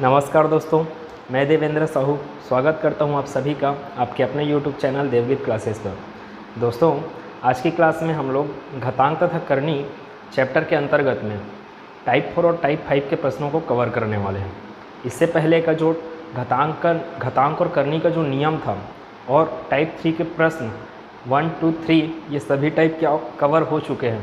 नमस्कार दोस्तों, मैं देवेंद्र साहू स्वागत करता हूं आप सभी का आपके अपने YouTube चैनल देवगीत क्लासेस पर। दोस्तों, आज की क्लास में हम लोग घातांक तथा करनी चैप्टर के अंतर्गत में टाइप 4 और टाइप 5 के प्रश्नों को कवर करने वाले हैं। इससे पहले का जो घातांक और करनी का जो नियम था और टाइप 3 के प्रश्न 1, 2, 3 ये सभी टाइप के कवर हो चुके हैं।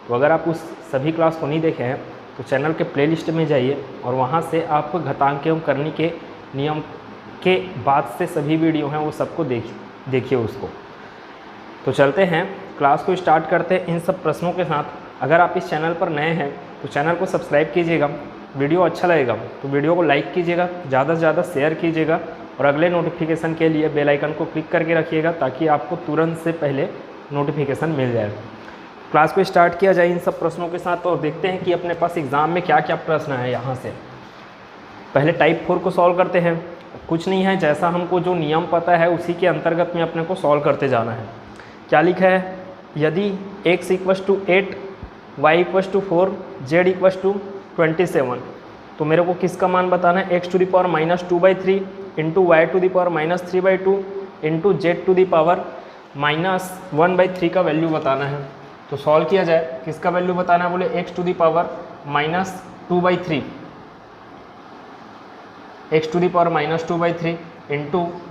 तो अगर आप उस सभी क्लास को नहीं देखे हैं तो चैनल के प्लेलिस्ट में जाइए और वहाँ से आप घातांक एवं करनी के नियम के बाद से सभी वीडियो हैं वो सबको देखिए उसको। तो चलते हैं क्लास को स्टार्ट करते हैं इन सब प्रश्नों के साथ। अगर आप इस चैनल पर नए हैं तो चैनल को सब्सक्राइब कीजिएगा, वीडियो अच्छा लगेगा तो वीडियो को लाइक कीजिएगा, ज़्यादा से ज़्यादा शेयर कीजिएगा और अगले नोटिफिकेशन के लिए बेल आइकन को क्लिक करके रखिएगा ताकि आपको तुरंत से पहले नोटिफिकेशन मिल जाए। क्लास को स्टार्ट किया जाए इन सब प्रश्नों के साथ और देखते हैं कि अपने पास एग्ज़ाम में क्या क्या प्रश्न है। यहाँ से पहले टाइप 4 को सॉल्व करते हैं। कुछ नहीं है, जैसा हमको जो नियम पता है उसी के अंतर्गत में अपने को सॉल्व करते जाना है। क्या लिखा है? यदि x = 8, y = 4, z = 27 तो मेरे को किसका मान बताना है? x⁻⁻2/3 × y⁻³ × z⁻1/3 का वैल्यू बताना है। तो सॉल्व किया जाए, किसका वैल्यू बताना है? बोले x⁻⁻2/3 x⁻⁻2/3 ×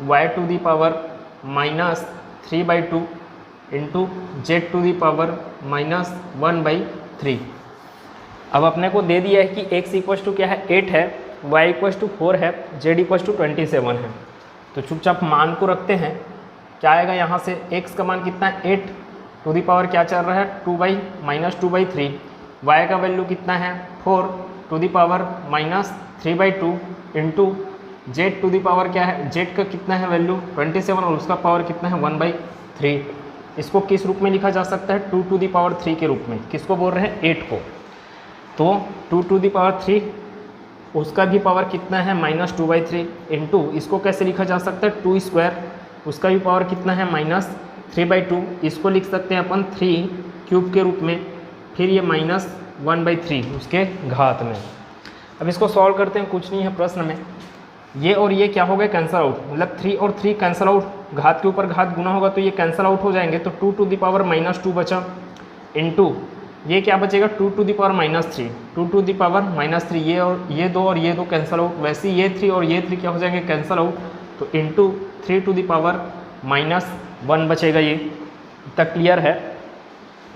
y⁻3/(z⁻1/3)। अब अपने को दे दिया है कि x क्या है? 8 है, y 4 है, z 27 है। तो चुपचाप मान को रखते हैं। क्या आएगा यहाँ से? x का मान कितना है? 8 टू दी पावर क्या चल रहा है? 2/(-2/3)। y का वैल्यू कितना है? 4 to the power -3/2 into z to the power क्या है? z का कितना है वैल्यू? 27 और उसका पावर कितना है? 1/3। इसको किस रूप में लिखा जा सकता है? 2 टू दी पावर 3 के रूप में। किसको बोल रहे हैं? 8 को। तो 2 टू दी पावर 3 उसका भी पावर कितना है? -2/3 इंटू इसको कैसे लिखा जा सकता है? 2² उसका भी पावर कितना है? -3/2। इसको लिख सकते हैं अपन 3³ के रूप में, फिर ये -1/3 उसके घात में। अब इसको सॉल्व करते हैं। कुछ नहीं है प्रश्न में, ये और ये क्या हो गए? Cancel out. मतलब 3 और 3 कैंसल आउट, घात के ऊपर घात गुना होगा तो ये कैंसल आउट हो जाएंगे। तो 2 टू दी पावर -2 बचा इंटू ये क्या बचेगा? 2 to the power -3 2 to the power -3। ये और ये दो कैंसल आउट। वैसे ये 3 और ये 3 क्या हो जाएंगे? Cancel out. तो इंटू 3 टू दी पावर -1 बचेगा। ये तक क्लियर है।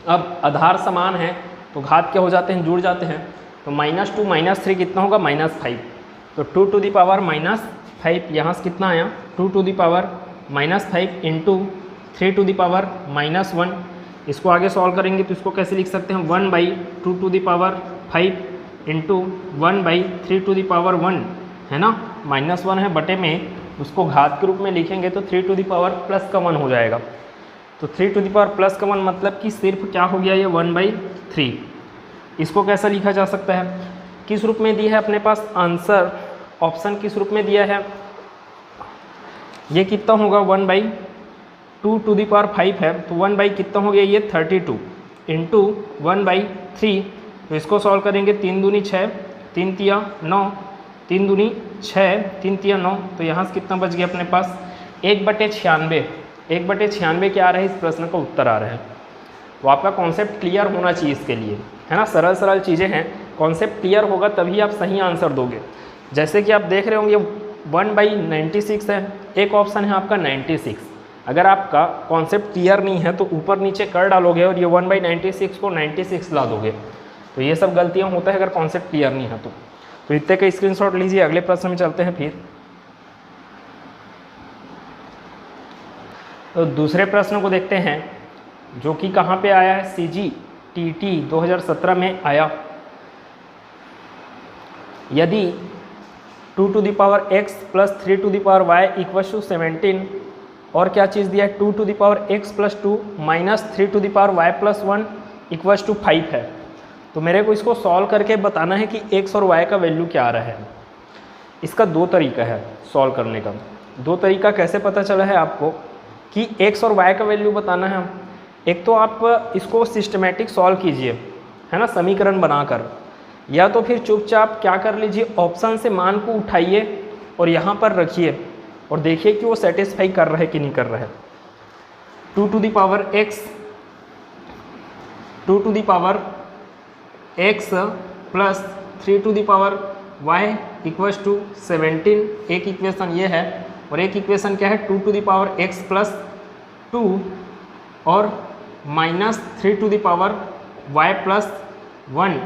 अब आधार समान है तो घात क्या हो जाते हैं? जुड़ जाते हैं। तो -2 -3 कितना होगा? -5। तो 2 टू दी पावर -5 यहाँ से कितना आया? 2 to the power -5 into 3 to the power -1। इसको आगे सॉल्व करेंगे तो इसको कैसे लिख सकते हैं? 1/2 to the power 5 into 1/3 to the power 1 है ना। -1 है बटे में, उसको घात के रूप में लिखेंगे तो 3 टू दी पावर +1 हो जाएगा। तो 3 टू दी पावर +1 मतलब कि सिर्फ क्या हो गया? ये 1/3। इसको कैसा लिखा जा सकता है? किस रूप में दिया है अपने पास आंसर? ऑप्शन किस रूप में दिया है? ये कितना होगा? 1/2 टू दी पावर 5 है तो 1 कितना हो गया? ये 32 इंटू 1/3। तो इसको सॉल्व करेंगे। 3 दूनी 6, 3 तिया 9, 3 दूनी 6, 3 तिया 9। तो यहाँ से कितना बच गया अपने पास? 1/96। 1/96 क्या आ रहा है? इस प्रश्न का उत्तर आ रहा है। तो आपका कॉन्सेप्ट क्लियर होना चाहिए इसके लिए, है ना। सरल चीज़ें हैं, कॉन्सेप्ट क्लियर होगा तभी आप सही आंसर दोगे। जैसे कि आप देख रहे होंगे 1/96 है, एक ऑप्शन है आपका 96। अगर आपका कॉन्सेप्ट क्लियर नहीं है तो ऊपर नीचे कर डालोगे और ये 1/96 को 96 ला दोगे। तो ये सब गलतियाँ होता है अगर कॉन्सेप्ट क्लियर नहीं है तो इतने का स्क्रीनशॉट लीजिए। अगले प्रश्न में चलते हैं फिर। तो दूसरे प्रश्न को देखते हैं जो कि कहाँ पे आया है? CGTT 2017 में आया। यदि 2 to the power x + 3 to the power y = 17 और क्या चीज़ दिया है? 2 to the power x + 2 - 3 to the power y + 1 = 5 है। तो मेरे को इसको सॉल्व करके बताना है कि x और y का वैल्यू क्या आ रहा है। इसका 2 तरीका है सॉल्व करने का। 2 तरीका कैसे पता चला है आपको कि x और y का वैल्यू बताना है? एक तो आप इसको सिस्टमेटिक सॉल्व कीजिए, है ना, समीकरण बनाकर। या तो फिर चुपचाप क्या कर लीजिए, ऑप्शन से मान को उठाइए और यहाँ पर रखिए और देखिए कि वो सेटिस्फाई कर रहा है कि नहीं कर रहा है। 2 to the power x plus 3 to the power y equals to 17, एक इक्वेशन ये है, और एक इक्वेशन क्या है 2 to the power x plus 2 और minus 3 to the power y plus 1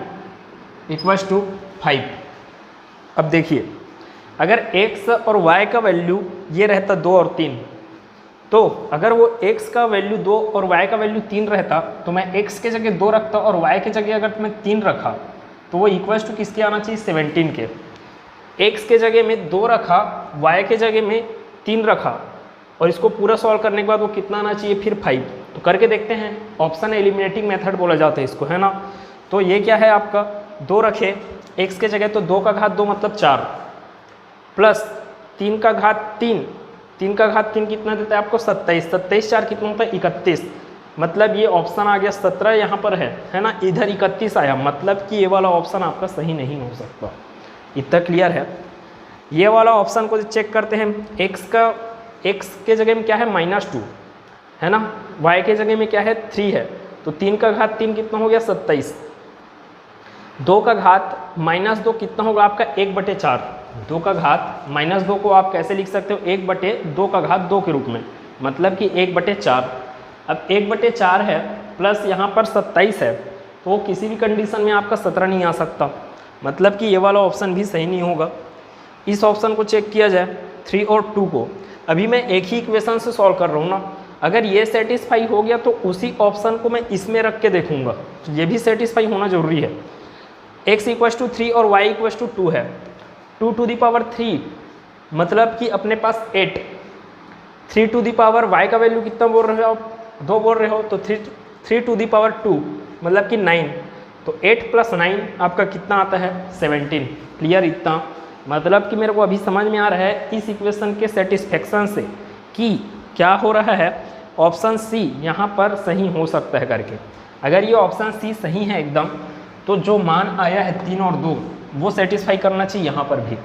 equals to 5। अब देखिए अगर x और y का वैल्यू ये रहता 2 और 3, तो अगर वो x का वैल्यू 2 और y का वैल्यू 3 रहता तो मैं x के जगह 2 रखता और y के जगह अगर मैं 3 रखा तो वो इक्वल्स टू किसके आना चाहिए, 17 के। x के जगह में 2 रखा, y के जगह में 3 रखा, और इसको पूरा सॉल्व करने के बाद वो कितना आना चाहिए फिर 5। तो करके देखते हैं, ऑप्शन एलिमिनेटिंग मेथड बोला जाता है इसको, है ना। तो ये क्या है आपका 2 रखे x के जगह, तो 2 का घात 2 मतलब 4 प्लस 3 का घात 3, 3 का घात 3 कितना देता है आपको 27, 27 4 कितना होता है 31, मतलब ये ऑप्शन आ गया 17 यहाँ पर है ना, इधर 31 आया, मतलब कि ये वाला ऑप्शन आपका सही नहीं हो सकता। इतना क्लियर है। ये वाला ऑप्शन को चेक करते हैं, x के जगह में क्या है -2 है ना, y के जगह में क्या है 3 है, तो 3 का घात 3 कितना हो गया 27, 2 का घात -2 कितना होगा आपका 1/4, 2 का घात -2 को आप कैसे लिख सकते हो 1/2 का घात 2 के रूप में, मतलब कि 1/4। अब 1/4 है प्लस यहाँ पर 27 है, तो किसी भी कंडीशन में आपका 17 नहीं आ सकता, मतलब कि ये वाला ऑप्शन भी सही नहीं होगा। इस ऑप्शन को चेक किया जाए 3 और 2 को, अभी मैं एक ही इक्वेशन से सॉल्व कर रहा हूँ ना, अगर ये सेटिस्फाई हो गया तो उसी ऑप्शन को मैं इसमें रख के देखूंगा, तो ये भी सेटिस्फाई होना जरूरी है। x इक्वल्स टू 3 और y इक्वल्स टू 2 है, 2 टू दी पावर 3 मतलब कि अपने पास 8, 3 टू दी पावर y का वैल्यू कितना बोल रहे हो आप 2 बोल रहे हो, तो 3 टू दी पावर 2 मतलब कि 9, तो 8 प्लस 9 आपका कितना आता है 17। क्लियर इतना, मतलब कि मेरे को अभी समझ में आ रहा है इस इक्वेशन के सेटिस्फेक्शन से कि क्या हो रहा है, ऑप्शन सी यहाँ पर सही हो सकता है करके। अगर ये ऑप्शन सी सही है एकदम, तो जो मान आया है 3 और 2 वो सेटिस्फाई करना चाहिए यहाँ पर भी।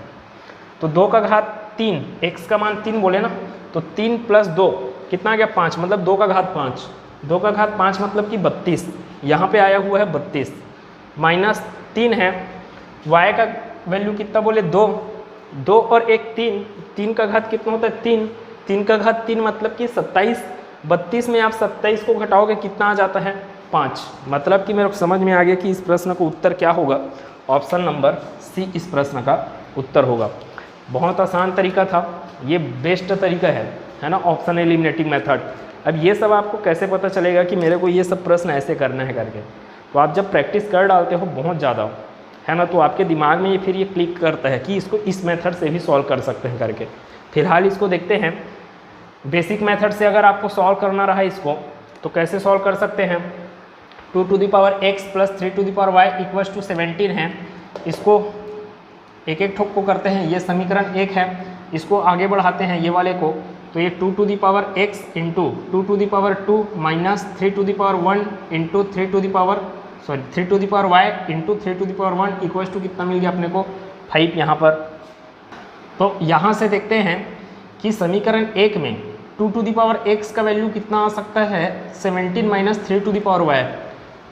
तो 2 का घात 3, x का मान 3 बोले ना, तो 3 प्लस 2 कितना आ गया 5, मतलब 2 का घात 5, 2 का घात 5 मतलब कि 32, यहाँ पे आया हुआ है 32, -3 है, y का वैल्यू कितना बोले 2, 2 और 1 3, 3 का घात कितना होता है 3, 3 का घात 3 मतलब कि 27, 32 में आप 27 को घटाओगे कितना आ जाता है 5, मतलब कि मेरे को समझ में आ गया कि इस प्रश्न का उत्तर क्या होगा, ऑप्शन नंबर सी इस प्रश्न का उत्तर होगा। बहुत आसान तरीका था, ये बेस्ट तरीका है ना, ऑप्शन एलिमिनेटिंग मेथड। अब ये सब आपको कैसे पता चलेगा कि मेरे को ये सब प्रश्न ऐसे करना है करके, तो आप जब प्रैक्टिस कर डालते हो बहुत ज़्यादा, है ना, तो आपके दिमाग में ये फिर ये क्लिक करता है कि इसको इस मेथड से भी सॉल्व कर सकते हैं करके। फिलहाल इसको देखते हैं, बेसिक मेथड से अगर आपको सॉल्व करना रहा इसको तो कैसे सॉल्व कर सकते हैं। 2 to the power x plus 3 to the power y equals to 17 है, इसको एक एक ठोक को करते हैं, ये समीकरण 1 है, इसको आगे बढ़ाते हैं ये वाले को, तो ये 2 to the power x into 2 to the power 2 minus 3 to the power 1 into 3 to the power y into 3 to the power 1 equals to कितना मिल गया अपने को 5 यहाँ पर। तो यहाँ से देखते हैं कि समीकरण 1 में 2 टू द पावर x का वैल्यू कितना आ सकता है 17 minus 3 to the power y,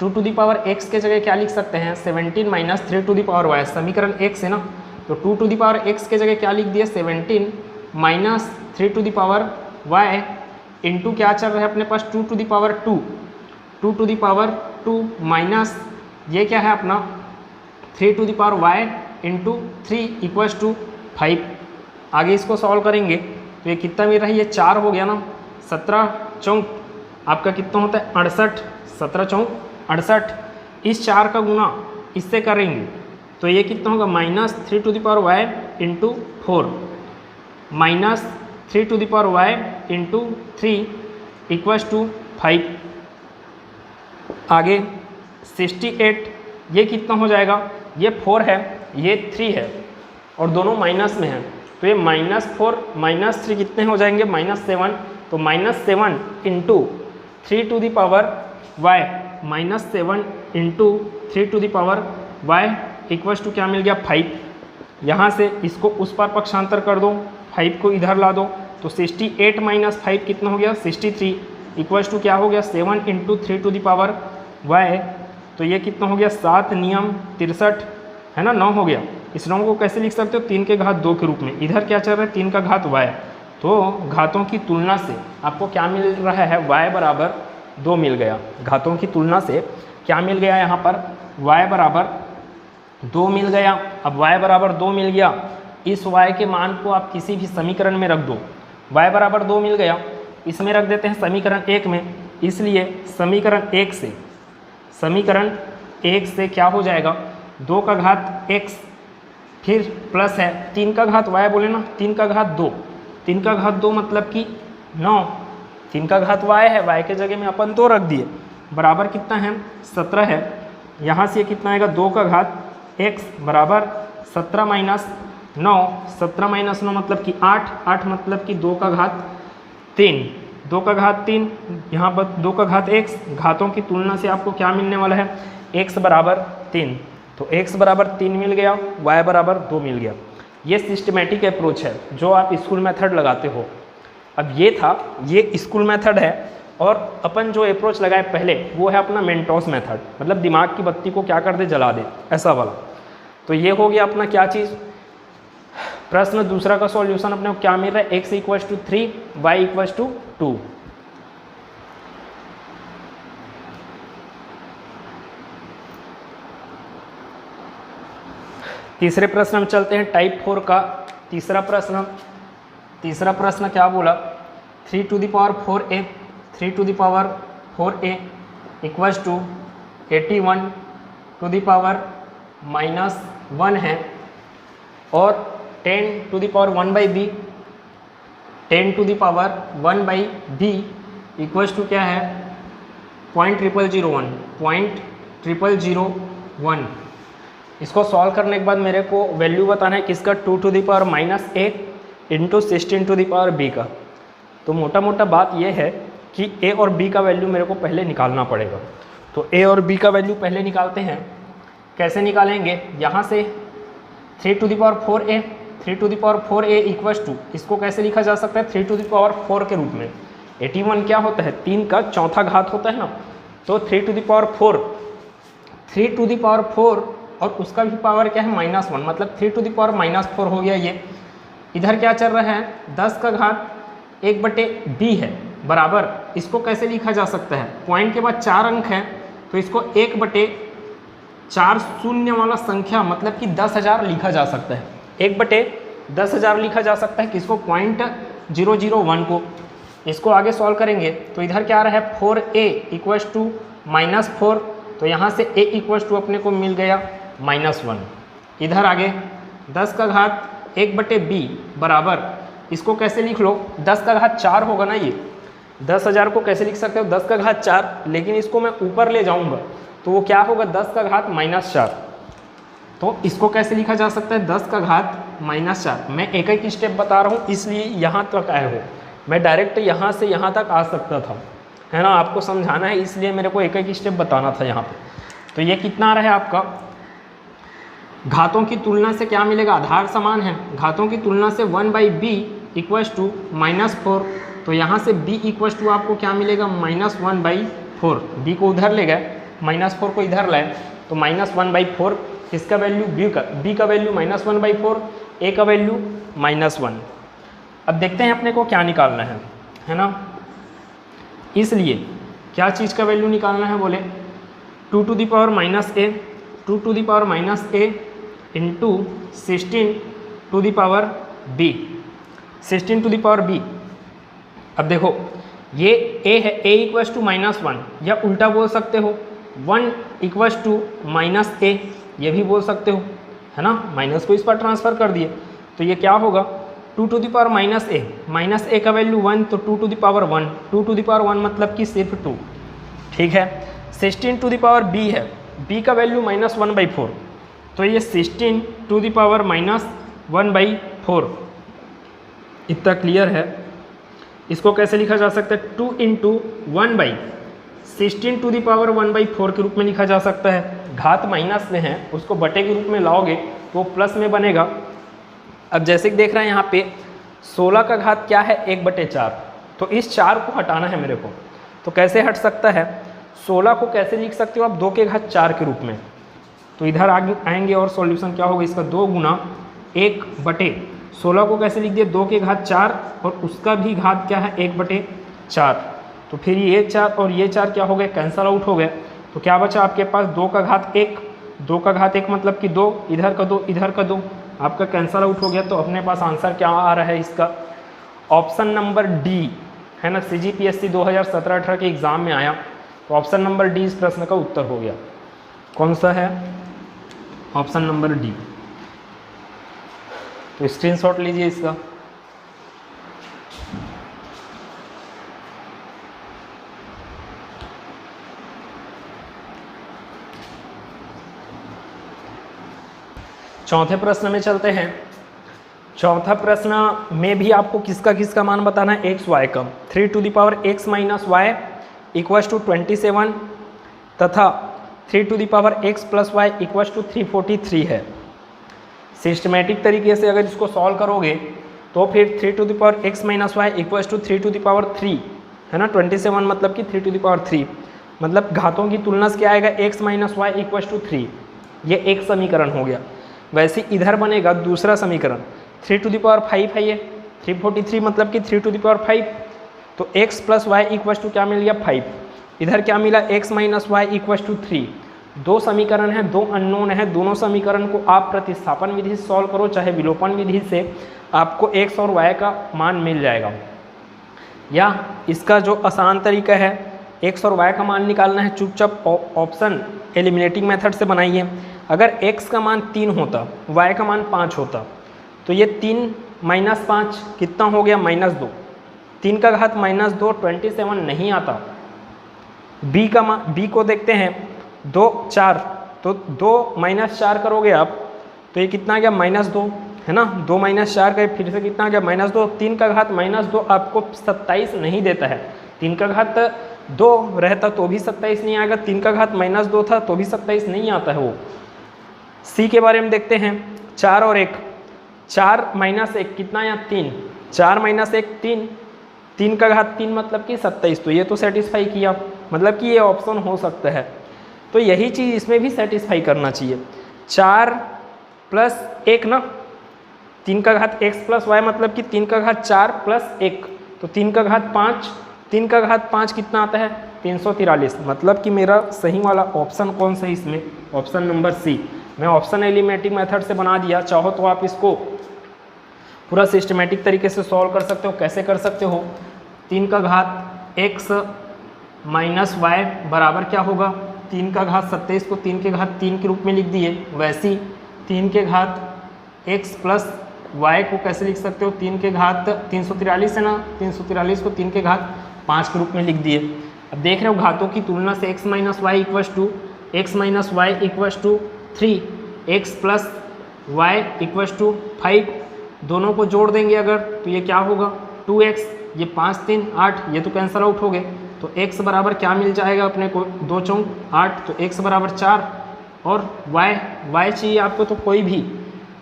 2 to the power x के जगह क्या लिख सकते हैं 17 minus 3 to the power y, समीकरण 1 से ना, तो 2 टू द पावर x के जगह क्या लिख दिए 17 minus 3 to the power y into क्या चल रहा है अपने पास 2 to the power 2, 2 to the power 2 minus ये क्या है अपना 3 to the power y into 3 equals to 5। आगे इसको सॉल्व करेंगे तो ये कितना मिल रहा है, ये 4 हो गया ना, 17 चौक आपका कितना होता है 68, 17 चौक 68, इस 4 का गुना इससे करेंगे तो ये कितना होगा -3 to the power y into 4 minus 3 to the power y into 3 equals to 5। आगे 68, ये कितना हो जाएगा, ये 4 है ये 3 है और दोनों माइनस में है, तो ये -4 -3 कितने हो जाएंगे -7, तो -7 into 3 to the power y, -7 into 3 to the power y equals to क्या मिल गया 5। यहाँ से इसको उस पार पक्षांतर कर दो, 5 को इधर ला दो, तो 68 माइनस 5 कितना हो गया 63 इक्वल्स टू क्या हो गया 7 into 3 to the power y। तो ये कितना हो गया 7 नियम 63 है ना, 9 हो गया। इस 9 को कैसे लिख सकते हो 3 के घात 2 के रूप में। इधर क्या चल रहा है 3 का घात y, तो घातों की तुलना से आपको क्या मिल रहा है y बराबर 2 मिल गया। घातों की तुलना से क्या मिल गया यहाँ पर y बराबर 2 मिल गया। अब y बराबर 2 मिल गया, इस y के मान को आप किसी भी समीकरण में रख दो। y बराबर 2 मिल गया, इसमें रख देते हैं समीकरण 1 में, इसलिए समीकरण 1 से क्या हो जाएगा 2 का घात x, फिर प्लस है 3 का घात y बोले ना, 3 का घात 2, 3 का घात 2 मतलब कि 9, 3 का घात y है, y के जगह में अपन 2 रख दिए, बराबर कितना है 17 है। यहाँ से कितना आएगा 2 का घात x बराबर 17 माइनस 9, 17 माइनस 9 मतलब कि 8, 8 मतलब कि 2 का घात 3, 2 का घात 3, यहाँ पर 2 का घात x, घातों की तुलना से आपको क्या मिलने वाला है x बराबर 3, तो x बराबर 3 मिल गया, y बराबर 2 मिल गया। ये सिस्टमेटिक अप्रोच है जो आप स्कूल मेथड लगाते हो। अब ये स्कूल मेथड है, और अपन जो अप्रोच लगाए पहले वो है अपना मेंटोस मेथड, मतलब दिमाग की बत्ती को क्या कर दे जला दे, ऐसा वाला। तो ये हो गया अपना क्या चीज़, प्रश्न दूसरा का सॉल्यूशन अपने को क्या मिल रहा है x equals to 3, y equals to 2। तीसरे प्रश्न में चलते हैं, टाइप 4 का तीसरा प्रश्न क्या बोला 3 to the power 4a, 3 to the power 4a equals to 81 to the power -1 है, और 10 to the power 1/b, 10 to the power 1/b equals to क्या है 0.0001, 0.0001। इसको सॉल्व करने के बाद मेरे को वैल्यू बताना है किसका 2 to the power -a into 16 to the power b का। तो मोटा मोटा बात यह है कि a और b का वैल्यू मेरे को पहले निकालना पड़ेगा। तो a और b का वैल्यू पहले निकालते हैं। कैसे निकालेंगे, यहाँ से 3 to the power 4a, 3 to the power 4a equals to, इसको कैसे लिखा जा सकता है 3 टू द पावर 4 के रूप में। 81 क्या होता है 3 का चौथा घात होता है ना, तो 3 to the power 4, 3 to the power 4 और उसका भी पावर क्या है -1, मतलब 3 टू द पावर -4 हो गया ये। इधर क्या चल रहा है 10 का घात 1/b है, बराबर इसको कैसे लिखा जा सकता है, पॉइंट के बाद 4 अंक हैं तो इसको 1/4 शून्य वाला संख्या मतलब कि 10,000 लिखा जा सकता है, 1/10,000 लिखा जा सकता है किसको 0.001 को। इसको आगे सॉल्व करेंगे तो इधर क्या आ रहा है 4a इक्वल्स टू -4, तो यहाँ से a इक्वल्स टू अपने को मिल गया -1। इधर आगे 10 का घात 1/b बराबर, इसको कैसे लिख लो 10 का घात 4 होगा ना, ये 10,000 को कैसे लिख सकते हो 10 का घात 4, लेकिन इसको मैं ऊपर ले जाऊंगा तो वो क्या होगा 10 का घात -4। तो इसको कैसे लिखा जा सकता है 10 का घात -4। मैं एक एक स्टेप बता रहा हूँ इसलिए यहाँ तक आए हो, मैं डायरेक्ट यहाँ से यहाँ तक आ सकता था, है ना, आपको समझाना है इसलिए मेरे को एक एक स्टेप बताना था यहाँ पे। तो ये कितना आ रहा है आपका, घातों की तुलना से क्या मिलेगा, आधार समान है, घातों की तुलना से 1/b इक्वल्स टू -4, तो यहाँ से b इक्वल्स टू आपको क्या मिलेगा -1/4। b को उधर ले गए, -4 को इधर लाए तो -1/4, किसका वैल्यू b का वैल्यू -1/4, a का वैल्यू -1। अब देखते हैं अपने को क्या निकालना है ना। इसलिए क्या चीज़ का वैल्यू निकालना है बोले 2 to the power -a, 2 to the power -a into 16 to the power b, 16 to the power b। अब देखो ये a है, a इक्वल्स टू -1, या उल्टा बोल सकते हो 1 इक्वल्स टू -a, ये भी बोल सकते हो, है ना, माइनस को इस पर ट्रांसफ़र कर दिए तो ये क्या होगा 2 टू द पावर -a का वैल्यू 1, तो 2 to the power 1, 2 to the power 1 मतलब कि सिर्फ 2, ठीक है। 16 टू द पावर b है, b का वैल्यू -1/4, तो ये 16 टू द पावर -1/4। इतना क्लियर है। इसको कैसे लिखा जा सकता है 2 इंटू 1/16 टू द पावर 1/4 के रूप में लिखा जा सकता है। घात माइनस में है उसको बटे के रूप में लाओगे तो प्लस में बनेगा। अब जैसे कि देख रहे हैं यहाँ पे 16 का घात क्या है 1/4, तो इस 4 को हटाना है मेरे को। तो कैसे हट सकता है, 16 को कैसे लिख सकते हो आप 2 के घात 4 के रूप में। तो इधर आगे आएंगे और सॉल्यूशन क्या होगा इसका 2 गुना 1/16 को कैसे लिख दिए 2 के घात 4 और उसका भी घात क्या है 1/4। तो फिर ये 4 और ये 4 क्या हो गए कैंसल आउट हो गए। तो क्या बचा आपके पास 2 का घात 1, 2 का घात 1 मतलब कि 2, इधर का 2 इधर का 2, आपका कैंसल आउट हो गया। तो अपने पास आंसर क्या आ रहा है इसका ऑप्शन नंबर डी है ना। CGPSC 2017-18 के एग्ज़ाम में आया, तो ऑप्शन नंबर डी इस प्रश्न का उत्तर हो गया। कौन सा है, ऑप्शन नंबर डी। तो स्क्रीनशॉट लीजिए इसका। चौथे प्रश्न में चलते हैं। चौथा प्रश्न में भी आपको किसका मान बताना है, एक्स वाई का। 3x - y = 27 तथा 3x + y = 343 है। सिस्टमेटिक तरीके से अगर इसको सॉल्व करोगे तो फिर 3x - y = 3 है ना। 27 मतलब कि 3 मतलब घातों की तुलना से क्या आएगा x - y = 3, ये एक समीकरण हो गया। वैसे इधर बनेगा दूसरा समीकरण 3/5 है, ये 343 मतलब कि 3/5। तो x + y = क्या मिल गया 5, इधर क्या मिला x - y = 3। दो समीकरण है, दो अननोन है, दोनों समीकरण को आप प्रतिस्थापन विधि से सॉल्व करो चाहे विलोपन विधि से, आपको x और y का मान मिल जाएगा। या इसका जो आसान तरीका है x और y का मान निकालना है, चुपचाप ऑप्शन एलिमिनेटिंग मेथड से बनाइए। अगर x का मान 3 होता, y का मान 5 होता, तो ये 3 - 5 कितना हो गया -2। 3 का घात -2 27 नहीं आता। b को देखते हैं 2 4, तो 2 - 4 करोगे आप तो ये कितना आ गया -2 है ना। 2 - 4 का फिर से कितना आ गया -2। 3 का घात -2 आपको 27 नहीं देता है। 3 का घात 2 रहता तो भी 27 नहीं आएगा, 3 का घात -2 था तो भी 27 नहीं आता है वो। सी के बारे में देखते हैं 4 और 1, 4 - 1 कितना या 3, 4 - 1 3, 3 का घात 3 मतलब कि 27। तो ये तो सेटिस्फाई किया, मतलब कि ये ऑप्शन हो सकता है। तो यही चीज़ इसमें भी सेटिस्फाई करना चाहिए। 4 + 1 ना, 3 का घात x + y मतलब कि 3 का घात 4 + 1, तो 3 का घात 5, 3 का घात 5 कितना आता है 343। मतलब कि मेरा सही वाला ऑप्शन कौन सा है इसमें, ऑप्शन नंबर सी। मैं ऑप्शन एलिमिनेटिंग मेथड से बना दिया, चाहो तो आप इसको पूरा सिस्टमेटिक तरीके से सॉल्व कर सकते हो। कैसे कर सकते हो, 3 का घात x - y बराबर क्या होगा, 3 का घात 27 को 3 के घात 3 के रूप में लिख दिए। वैसे ही 3 के घात x + y को कैसे लिख सकते हो, 3 के घात 343 है ना, 343 को 3 के घात 5 के रूप में लिख दिए। अब देख रहे हो घातों की तुलना से x - y = 3, x + y = 5, दोनों को जोड़ देंगे अगर तो ये क्या होगा 2x, ये 5 3 8, ये तो कैंसल आउट हो गए। तो x बराबर क्या मिल जाएगा अपने को 2 4 8, तो x बराबर 4 और y चाहिए आपको, तो कोई भी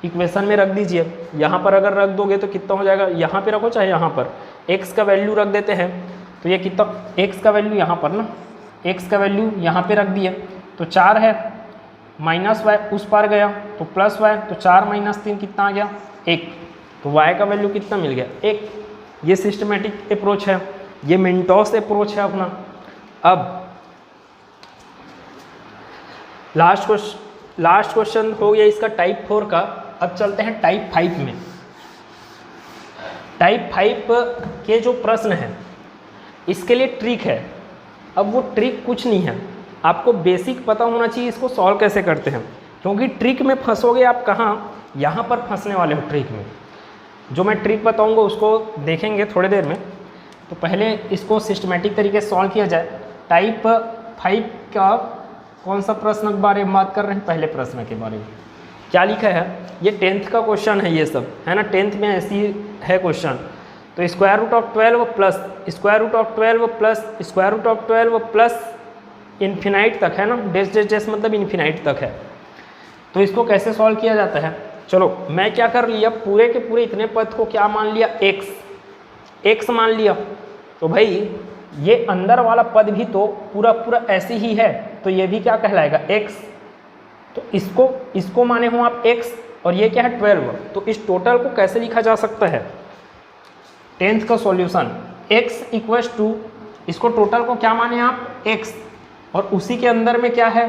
इक्वेशन में रख दीजिए। यहाँ पर अगर रख दोगे तो कितना हो जाएगा, यहाँ पे रखो चाहे यहाँ पर, x का वैल्यू रख देते हैं तो ये कितना, x का वैल्यू यहाँ पर ना, x का वैल्यू यहाँ पे रख दिए तो 4 है, -y उस पार गया तो +y, तो 4 - 3 कितना आ गया 1, तो y का वैल्यू कितना मिल गया 1। ये सिस्टमेटिक अप्रोच है, ये मिन्टोस अप्रोच है अपना। अब लास्ट क्वेश्चन हो गया इसका टाइप 4 का। अब चलते हैं टाइप 5 में। टाइप 5 के जो प्रश्न हैं इसके लिए ट्रिक है। अब वो ट्रिक कुछ नहीं है, आपको बेसिक पता होना चाहिए इसको सॉल्व कैसे करते हैं, क्योंकि ट्रिक में फंसोगे आप कहाँ, यहाँ पर फंसने वाले हो ट्रिक में। जो मैं ट्रिक बताऊँगा उसको देखेंगे थोड़ी देर में। तो पहले इसको सिस्टमेटिक तरीके से सॉल्व किया जाए। टाइप 5 का कौन सा प्रश्न के बारे में बात कर रहे हैं, पहले प्रश्न के बारे में क्या लिखा है, ये 10th का क्वेश्चन है, ये सब है ना, 10th में ऐसी है क्वेश्चन। तो √12 + √12 + √12 + इन्फिनाइट तक है ना, डैश डैश डैश मतलब इन्फिनाइट तक है। तो इसको कैसे सॉल्व किया जाता है, चलो मैं क्या कर लिया, पूरे के पूरे इतने पद को क्या मान लिया, x मान लिया। तो भाई ये अंदर वाला पद भी तो पूरा पूरा ऐसी ही है, तो ये भी क्या कहलाएगा, x। तो इसको माने हो आप x, और ये क्या है 12। तो इस टोटल को कैसे लिखा जा सकता है, 10th का सॉल्यूशन x इक्वल्स टू, इसको टोटल को क्या माने आप x, और उसी के अंदर में क्या है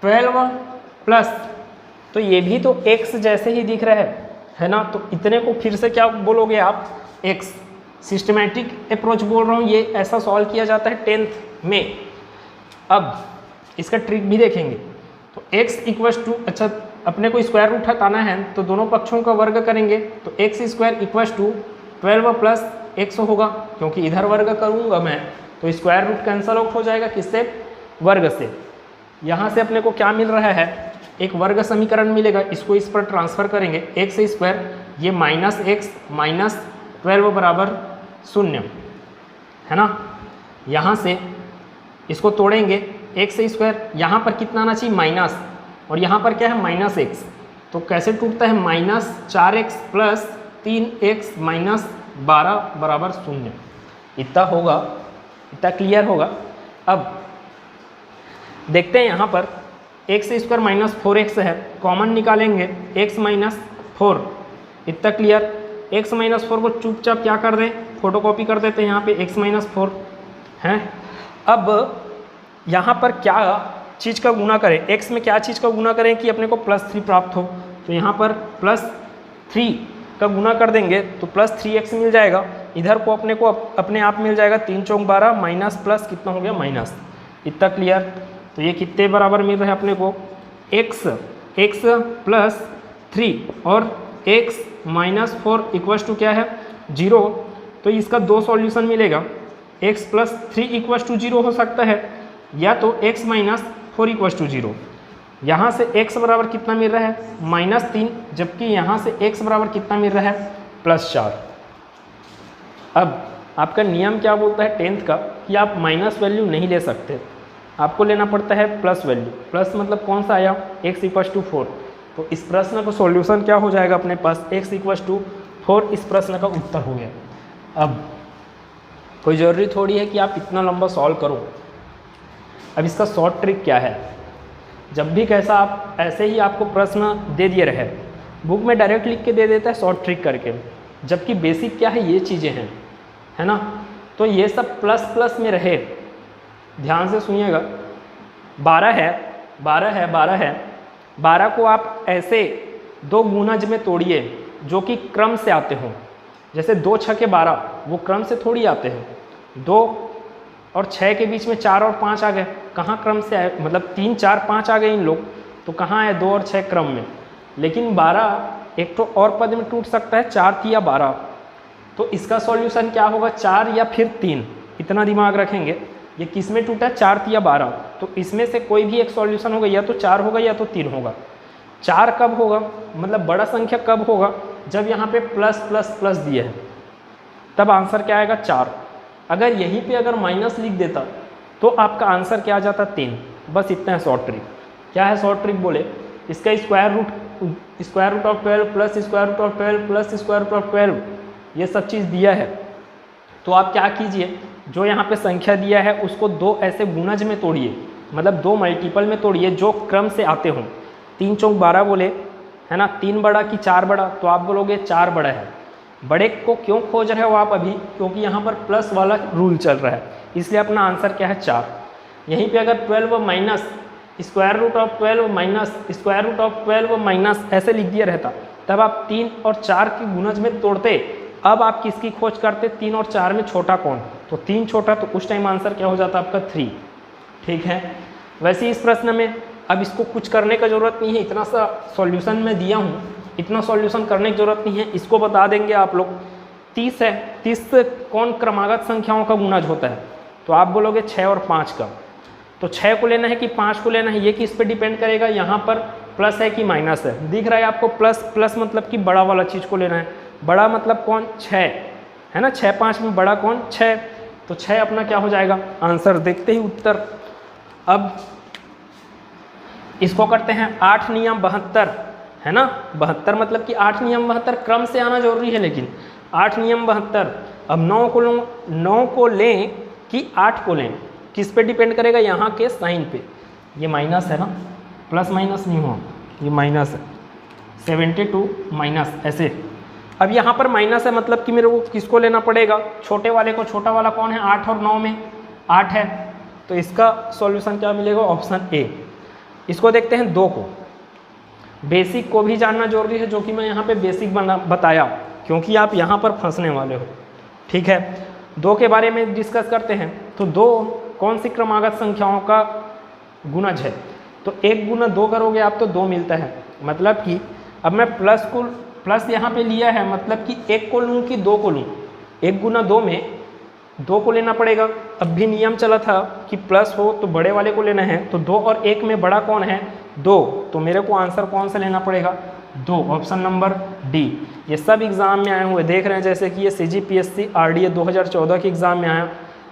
12 प्लस, तो ये भी तो x जैसे ही दिख रहा है ना। तो इतने को फिर से क्या बोलोगे आप, x। सिस्टमैटिक अप्रोच बोल रहा हूँ, ये ऐसा सॉल्व किया जाता है 10th में। अब इसका ट्रिक भी देखेंगे। तो x इक्वल्स टू, अच्छा अपने को स्क्वायर रूट हटाना है तो दोनों पक्षों का वर्ग करेंगे, तो x square equals to 12 plus x होगा, क्योंकि इधर वर्ग करूँगा मैं तो स्क्वायर रूट कैंसल आउट हो जाएगा, किससे, वर्ग से। यहाँ से अपने को क्या मिल रहा है, एक वर्ग समीकरण मिलेगा, इसको इस पर ट्रांसफर करेंगे, x स्क्वायर, ये माइनस x माइनस 12 बराबर 0 है ना। यहाँ से इसको तोड़ेंगे, x स्क्वायर, यहाँ पर कितना आना चाहिए माइनस, और यहाँ पर क्या है माइनस x, तो कैसे टूटता है, minus 4x plus 3x minus 12 बराबर 0। इतना होगा, इतना क्लियर होगा। अब देखते हैं यहाँ पर x स्क्वायर माइनस 4x है, कॉमन निकालेंगे x माइनस 4, इतना क्लियर। x माइनस 4 को चुपचाप क्या कर दें, फोटोकॉपी कर देते हैं, यहाँ पे x माइनस 4 है। अब यहाँ पर क्या चीज़ का गुना करें, x में क्या चीज़ का गुना करें कि अपने को +3 प्राप्त हो, तो यहाँ पर +3 का गुना कर देंगे तो +3x मिल जाएगा। इधर को अपने आप मिल जाएगा, 3 चौक 12 माइनस प्लस कितना हो गया माइनस, इतना क्लियर। तो ये कितने बराबर मिल रहा है अपने को, x प्लस 3 और x माइनस 4 इक्वल्स टू क्या है 0। तो इसका दो सॉल्यूशन मिलेगा, x प्लस 3 इक्वल्स टू 0 हो सकता है, या तो x माइनस 4 इक्वल्स टू 0। यहाँ से x बराबर कितना मिल रहा है -3, जबकि यहाँ से x बराबर कितना मिल रहा है +4। अब आपका नियम क्या बोलता है 10th का, कि आप माइनस वैल्यू नहीं ले सकते, आपको लेना पड़ता है प्लस वैल्यू। प्लस मतलब कौन सा आया, x इक्वल्स टू 4। तो इस प्रश्न का सॉल्यूशन क्या हो जाएगा अपने पास, x इक्वल्स टू 4 इस प्रश्न का उत्तर हो गया। अब कोई ज़रूरी थोड़ी है कि आप इतना लंबा सॉल्व करो। अब इसका शॉर्ट ट्रिक क्या है, जब भी कैसा आप ऐसे ही आपको प्रश्न दे दिए रहे, बुक में डायरेक्ट लिख के दे देता है शॉर्ट ट्रिक करके, जबकि बेसिक क्या है ये चीज़ें हैं, है ना। तो ये सब प्लस प्लस में रहे, ध्यान से सुनिएगा। 12 है, 12 को आप ऐसे दो गुणज में तोड़िए जो कि क्रम से आते हों, जैसे 2 6 के 12 वो क्रम से थोड़ी आते हैं, 2 और 6 के बीच में 4 और 5 आ गए, कहाँ क्रम से आए, मतलब 3 4 5 आ गए इन लोग, तो कहाँ आए 2 और 6 क्रम में। लेकिन 12 एक तो और पद में टूट सकता है, 4 3 या 12, तो इसका सॉल्यूशन क्या होगा 4 या फिर 3, इतना दिमाग रखेंगे। ये किस में टूटा है 4 3 या 12, तो इसमें से कोई भी एक सॉल्यूशन होगा, या तो 4 होगा या तो 3 होगा। 4 कब होगा, मतलब बड़ा संख्या कब होगा, जब यहाँ पे प्लस प्लस प्लस दिए है, तब आंसर क्या आएगा 4। अगर यहीं पे अगर माइनस लिख देता तो आपका आंसर क्या आ जाता 3। बस इतना है शॉर्ट ट्रिक। क्या है शॉर्ट ट्रिक बोले, इसका square root of 12 plus square root of 12 plus square root of 12, ये सब चीज़ दिया है। तो आप क्या कीजिए, जो यहाँ पे संख्या दिया है उसको 2 ऐसे गुणज में तोड़िए, मतलब 2 मल्टीपल में तोड़िए जो क्रम से आते हों। 3 चौक 12 बोले है ना, 3 बड़ा कि 4 बड़ा, तो आप बोलोगे 4 बड़ा है। बड़े को क्यों खोज रहे हो आप अभी, क्योंकि यहाँ पर प्लस वाला रूल चल रहा है, इसलिए अपना आंसर क्या है 4। यहीं पे अगर 12 minus square root of 12 minus square root of 12 minus ऐसे लिख दिया रहता, तब आप 3 और 4 के गुणज में तोड़ते। अब आप किसकी खोज करते, 3 और 4 में छोटा कौन, तो 3 छोटा, तो उस टाइम आंसर क्या हो जाता आपका 3। ठीक है, वैसे इस प्रश्न में अब इसको कुछ करने का ज़रूरत नहीं है, इतना सा सॉल्यूशन मैं दिया हूँ, इतना सॉल्यूशन करने की ज़रूरत नहीं है। इसको बता देंगे आप लोग 30 है, 30 कौन क्रमागत संख्याओं का गुणज होता है, तो आप बोलोगे 6 और 5 का। तो 6 को लेना है कि 5 को लेना है, ये किस पे डिपेंड करेगा, यहाँ पर प्लस है कि माइनस है। दिख रहा है आपको प्लस, प्लस मतलब कि बड़ा वाला चीज़ को लेना है। बड़ा मतलब कौन, 6 है ना, 6 5 में बड़ा कौन 6, तो 6 अपना क्या हो जाएगा आंसर। देखते ही उत्तर अब इसको करते हैं 8 नियम 72, है ना। 72 मतलब कि 8 नियम 72 क्रम से आना जरूरी है, लेकिन 8 नियम 72। अब 9 को लें कि 8 को लें, किस पे डिपेंड करेगा, यहाँ के साइन पे। ये माइनस है ना, प्लस माइनस नहीं हो, ये माइनस है, 72 माइनस ऐसे। अब यहाँ पर माइनस है मतलब कि मेरे को किसको लेना पड़ेगा, छोटे वाले को। छोटा वाला कौन है, 8 और 9 में 8 है, तो इसका सॉल्यूशन क्या मिलेगा, ऑप्शन ए। इसको देखते हैं 2 को। बेसिक को भी जानना जरूरी है, जो कि मैं यहाँ पे बेसिक बताया, क्योंकि आप यहाँ पर फंसने वाले हो, ठीक है। 2 के बारे में डिस्कस करते हैं। तो 2 कौन सी क्रमागत संख्याओं का गुणज है, तो 1 गुना 2 करोगे आप तो 2 मिलता है। मतलब कि अब मैं प्लस यहाँ पे लिया है, मतलब कि 1 को लूँ कि 2 को लूँ। 1 गुना 2 में 2 को लेना पड़ेगा। अब भी नियम चला था कि प्लस हो तो बड़े वाले को लेना है, तो 2 और 1 में बड़ा कौन है, 2। तो मेरे को आंसर कौन सा लेना पड़ेगा, 2, ऑप्शन नंबर डी। ये सब एग्ज़ाम में आए हुए देख रहे हैं, जैसे कि ये CGPSC RDA 2014 के एग्ज़ाम में आया,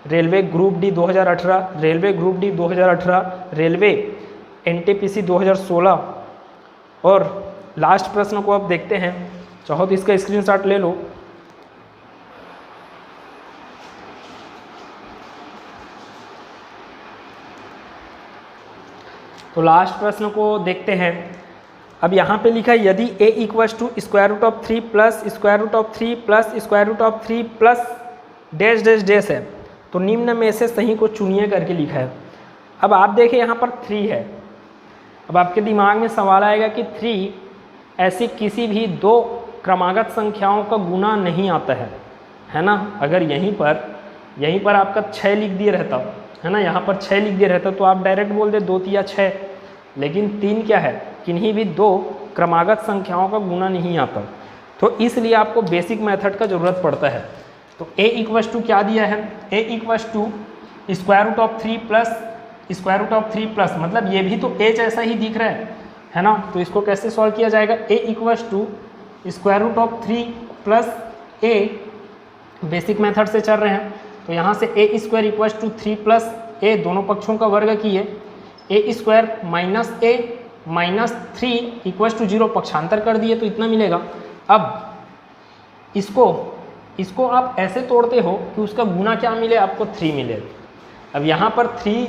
railway group D 2018, railway group D 2018, railway NTPC 2016। और लास्ट प्रश्न को अब देखते हैं, चाहो तो इसका स्क्रीनशॉट ले लो। तो लास्ट प्रश्न को देखते हैं। अब यहाँ पे लिखा है, यदि a equals to square root of 3 plus square root of 3 plus square root of 3 plus dash dash dash है, तो निम्न में से सही को चुनिए करके लिखा है। अब आप देखें यहाँ पर 3 है। अब आपके दिमाग में सवाल आएगा कि 3 ऐसी किसी भी 2 क्रमागत संख्याओं का गुना नहीं आता है ना। अगर यहीं पर आपका 6 लिख दिए रहता, है ना, यहाँ पर 6 लिख दिया रहता, तो आप डायरेक्ट बोल दे 2 या 6। लेकिन 3 क्या है, किन्हीं भी 2 क्रमागत संख्याओं का गुना नहीं आता, तो इसलिए आपको बेसिक मेथड का ज़रूरत पड़ता है। तो a इक्वल्स टू क्या दिया है, a equals to square root of 3 plus square root of 3 plus, मतलब ये भी तो a जैसा ही दिख रहा है ना। तो इसको कैसे सॉल्व किया जाएगा, a equals to square root of 3 plus a, basic method से चल रहे हैं, तो यहाँ से a square equals to 3 plus a, दोनों पक्षों का वर्ग किए, a square minus a minus 3 equals to 0, पक्षांतर कर दिए तो इतना मिलेगा। अब इसको आप ऐसे तोड़ते हो कि उसका गुना क्या मिले, आपको 3 मिले। अब यहाँ पर 3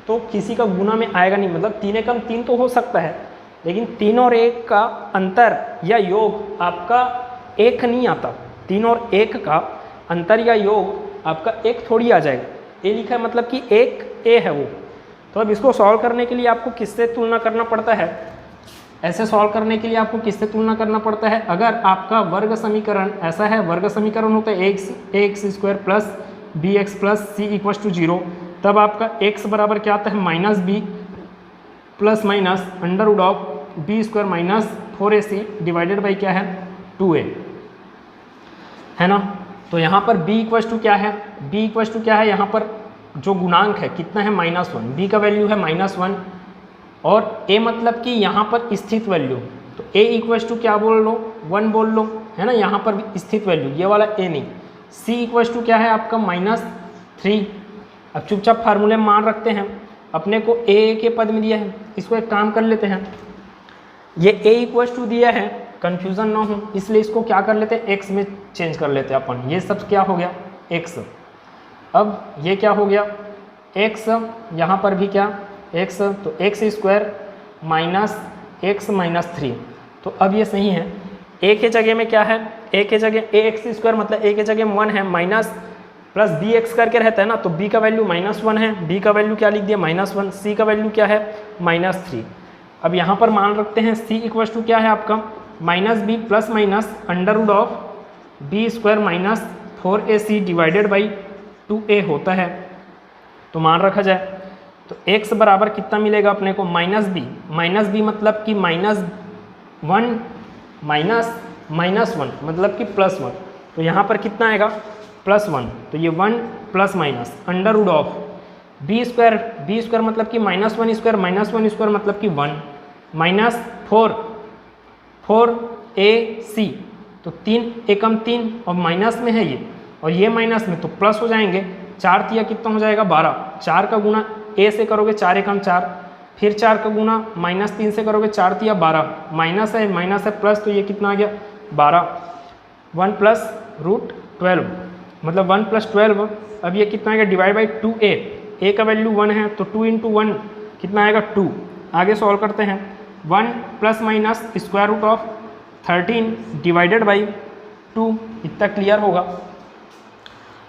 तो किसी का गुना में आएगा नहीं, मतलब 3 कम 3 तो हो सकता है, लेकिन 3 और 1 का अंतर या योग आपका 1 नहीं आता। 3 और 1 का अंतर या योग आपका 1 थोड़ी आ जाएगा। ए लिखा है मतलब कि 1 a है वो। तो अब इसको सॉल्व करने के लिए आपको किससे तुलना करना पड़ता है, ऐसे सॉल्व करने के लिए आपको किससे तुलना करना पड़ता है। अगर आपका वर्ग समीकरण ऐसा है, वर्ग समीकरण होता है ax square plus bx plus c equals to 0, तब आपका x बराबर क्या आता है, minus b plus minus under root of b square minus 4ac divided by क्या है, 2a, है ना। तो यहाँ पर b इक्वल्स टू क्या है, b इक्वल्स टू क्या है, यहाँ पर जो गुणांक है कितना है, -1, b का वैल्यू है -1, और a मतलब कि यहाँ पर स्थित वैल्यू, तो a इक्वल्स टू क्या बोल लो, 1 बोल लो, है ना। यहाँ पर भी स्थित वैल्यू, ये वाला a नहीं। c इक्वल्स टू क्या है आपका, -3। अब चुपचाप फार्मूले में मान रखते हैं, अपने को a के पद में दिया है, इसको एक काम कर लेते हैं, ये a इक्वल्स टू दिया है, कन्फ्यूज़न ना हो इसलिए इसको क्या कर लेते हैं, x में चेंज कर लेते हैं अपन। ये सब क्या हो गया, x। अब ये क्या हो गया, x, यहाँ पर भी क्या x, तो x square minus x minus 3, तो अब ये सही है। a के जगह में क्या है, a के जगह ax स्क्वायर मतलब a के जगह 1 है, माइनस प्लस bx करके रहता है ना, तो b का वैल्यू -1 है, b का वैल्यू क्या लिख दिया, -1, c का वैल्यू क्या है, -3। अब यहाँ पर मान रखते हैं c इक्वल्स टू क्या है आपका, -b plus minus under root of b square minus 4ac divided by 2a होता है। तो मान रखा जाए तो x बराबर कितना मिलेगा अपने को, -b मतलब कि -1 माइनस -1 मतलब कि +1, तो यहाँ पर कितना आएगा, +1, तो ये 1 plus minus under root of b square मतलब कि -1 स्क्वायर माइनस 1 स्क्वायर मतलब कि 1 माइनस 4ac, तो 3 एकम 3 और माइनस में है ये, और ये माइनस में तो प्लस हो जाएंगे, 4 तिया कितना हो जाएगा, 12, 4 का गुना ए से करोगे 4 एकम 4, फिर 4 का गुना -3 से करोगे 4 तिया 12, माइनस है प्लस, तो ये कितना आ गया 12, 1 प्लस रूट 12 मतलब 1 प्लस 12। अब ये कितना आएगा डिवाइड बाई 2a, a का वैल्यू 1 है तो 2 इंटू 1 कितना आएगा 2। आगे सॉल्व करते हैं, 1 plus minus square root of 13 divided by 2, इतना क्लियर होगा।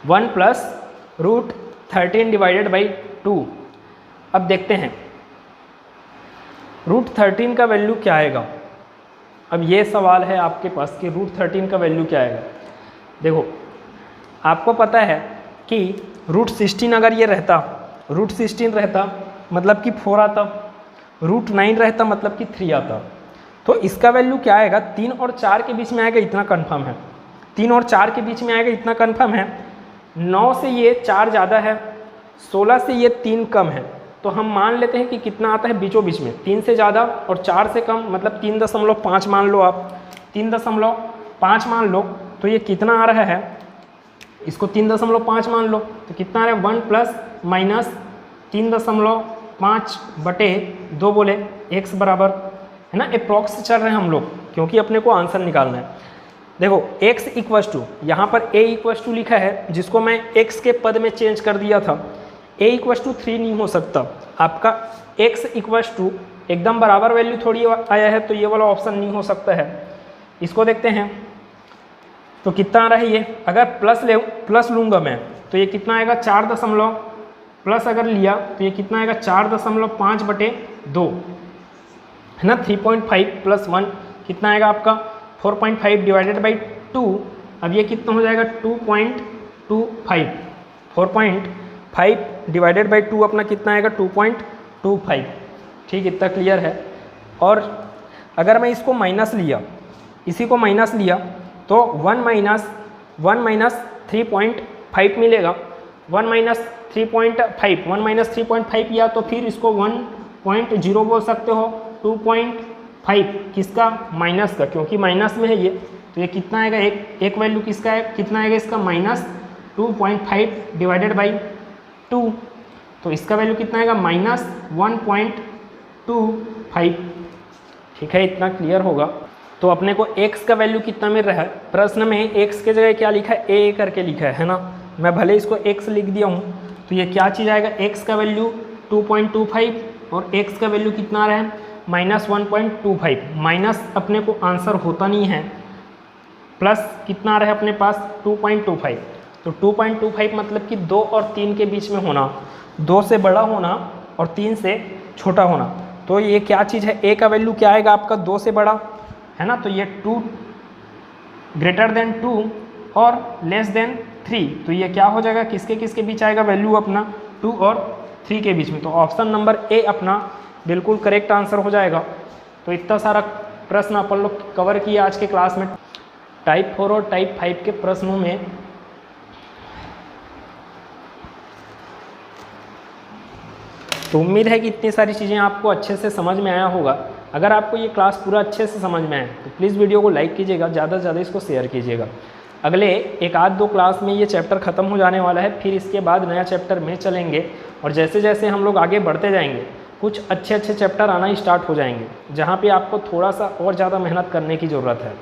1 प्लस रूट 13 डिवाइडेड बाई 2। अब देखते हैं रूट 13 का वैल्यू क्या आएगा। अब ये सवाल है आपके पास कि रूट 13 का वैल्यू क्या आएगा। देखो आपको पता है कि रूट 16 अगर ये रहता, रूट 16 रहता मतलब कि 4 आता, रूट 9 रहता मतलब कि 3 आता, तो इसका वैल्यू क्या आएगा 3 और 4 के बीच में आएगा, इतना कन्फर्म है। 3 और 4 के बीच में आएगा, इतना कन्फर्म है। 9 से ये 4 ज़्यादा है, 16 से ये 3 कम है, तो हम मान लेते हैं कि कितना आता है बीचों बीच में, 3 से ज़्यादा और 4 से कम, मतलब 3.5 मान लो आप, 3.5 मान लो, तो ये कितना आ रहा है, इसको 3.5 मान लो तो कितना आ रहा है 1 प्लस माइनस 3.5 बटे 2 बोले x बराबर, है ना, अप्रॉक्स चल रहे हैं हम लोग क्योंकि अपने को आंसर निकालना है। देखो x इक्वस टू, यहाँ पर a इक्वस टू लिखा है जिसको मैं x के पद में चेंज कर दिया था। a इक्वस टू 3 नहीं हो सकता, आपका x इक्वस टू एकदम बराबर वैल्यू थोड़ी आया है, तो ये वाला ऑप्शन नहीं हो सकता है। इसको देखते हैं तो कितना आ रहा है ये, अगर प्लस लूँगा मैं तो ये कितना आएगा 4 दशमलव, प्लस अगर लिया तो ये कितना आएगा 4.5 बटे 2, है ना, 3.5 प्लस 1 कितना आएगा आपका 4.5 डिवाइडेड बाई 2। अब ये कितना हो जाएगा 2.25, 4.5 डिवाइडेड बाई 2 अपना कितना आएगा 2.25। ठीक, इतना क्लियर है। और अगर मैं इसको माइनस लिया, इसी को माइनस लिया तो 1 माइनस 3.5 मिलेगा, 1 माइनस 3.5 या तो फिर इसको 1.0 बोल सकते हो, 2.5 किसका माइनस का, क्योंकि माइनस में है ये, तो ये कितना आएगा एक वैल्यू किसका है, कितना आएगा इसका -2.5 डिवाइडेड बाई 2, तो इसका वैल्यू कितना आएगा -1.25। ठीक है, इतना क्लियर होगा। तो अपने को x का वैल्यू कितना मिल रहा है, प्रश्न में x के जगह क्या लिखा है a करके लिखा है ना, मैं भले इसको x लिख दिया हूँ, तो ये क्या चीज़ आएगा, x का वैल्यू 2.25 और x का वैल्यू कितना आ रहा है -1.25। माइनस अपने को आंसर होता नहीं है, प्लस कितना आ रहा है अपने पास 2.25, तो 2.25 मतलब कि 2 और 3 के बीच में होना, 2 से बड़ा होना और 3 से छोटा होना। तो ये क्या चीज़ है, a का वैल्यू क्या आएगा आपका 2 से बड़ा, है ना, तो ये 2 ग्रेटर देन 2 और लेस देन 3, तो ये क्या हो जाएगा, किसके बीच आएगा वैल्यू अपना 2 और 3 के बीच में, तो ऑप्शन नंबर ए अपना बिल्कुल करेक्ट आंसर हो जाएगा। तो इतना सारा प्रश्न अपन लोग कवर किए आज के क्लास में। टाइप 4 और टाइप 5 के प्रश्नों में तो उम्मीद है कि इतनी सारी चीज़ें आपको अच्छे से समझ में आया होगा। अगर आपको ये क्लास पूरा अच्छे से समझ में आए तो प्लीज़ वीडियो को लाइक कीजिएगा, ज़्यादा से ज़्यादा इसको शेयर कीजिएगा। अगले 1-2 क्लास में ये चैप्टर ख़त्म हो जाने वाला है, फिर इसके बाद नया चैप्टर में चलेंगे और जैसे जैसे हम लोग आगे बढ़ते जाएंगे कुछ अच्छे चैप्टर आना स्टार्ट हो जाएंगे, जहाँ पे आपको थोड़ा सा और ज़्यादा मेहनत करने की ज़रूरत है।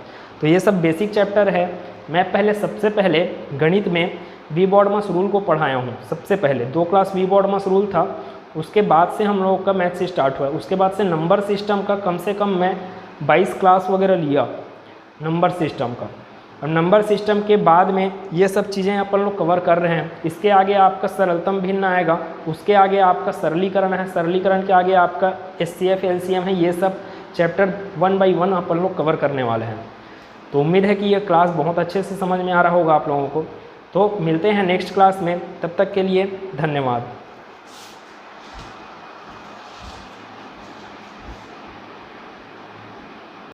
तो ये सब बेसिक चैप्टर है। मैं सबसे पहले गणित में वी बॉडमस रूल को पढ़ाया हूँ। सबसे पहले 2 क्लास वी बॉडमस रूल था, उसके बाद से हम लोगों का मैथ से स्टार्ट हुआ। उसके बाद से नंबर सिस्टम का कम से कम मैं 22 क्लास वगैरह लिया नंबर सिस्टम का, और नंबर सिस्टम के बाद में ये सब चीज़ें अपन लोग कवर कर रहे हैं। इसके आगे आपका सरलतम भिन्न आएगा, उसके आगे आपका सरलीकरण है, सरलीकरण के आगे आपका HCF LCM है। ये सब चैप्टर 1 बाई 1 अपन लोग कवर करने वाले हैं। तो उम्मीद है कि ये क्लास बहुत अच्छे से समझ में आ रहा होगा आप लोगों को। तो मिलते हैं नेक्स्ट क्लास में, तब तक के लिए धन्यवाद।